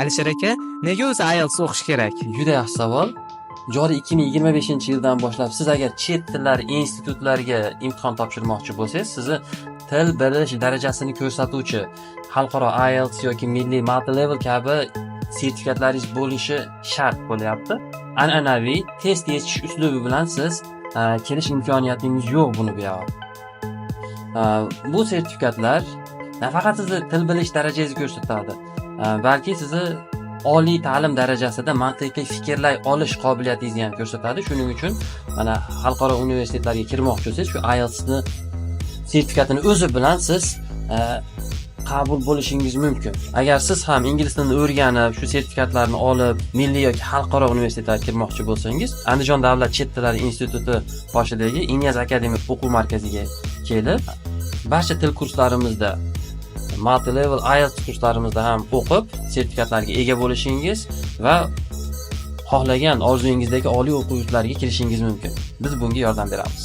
Alisher aka, nega o'zi IELTS o'qish kerak? Juda yaxshi savol. Joriy 2025-yildan boshlab siz agar chet tillari institutlariga imtihon topshirmoqchi bo'lsangiz, sizni til bilish darajasini ko'rsatuvchi xalqaro IELTS yoki milliy multi-level kabi sertifikatlaringiz bo'lishi shart bo'lyapti. An'anaviy test yechish uslubi bilan siz kelish imkoniyatingiz yo'q buni buyog'i. Bu sertifikatlar nafaqat sizni til bilish darajangizni ko'rsatadi, balki sizni oliy ta'lim darajasida mantiqiy fikrlay olish qobiliyatingizni ham ko'rsatadi. Shuning uchun mana xalqaro universitetlarga kirmoqchi bo'lsangiz, shu IELTS ni sertifikatini o'zi bilan siz qabul bo'lishingiz mumkin. Agar siz ham ingliz tilini o'rganib, shu sertifikatlarni olib, milliy yoki xalqaro universitetlarga kirmoqchi bo'lsangiz, Andijon davlat chet tillari instituti boshidagi Inyaz akademik o'quv markaziga kelib, barcha til kurslarimizda multi-level IELTS kurslarimizda ham o'qib, sertifikatlarga ega bo'lishingiz va xohlagan orzungizdagi oliy o'quv yurtlariga kirishingiz mumkin. Biz bunga yordam beramiz.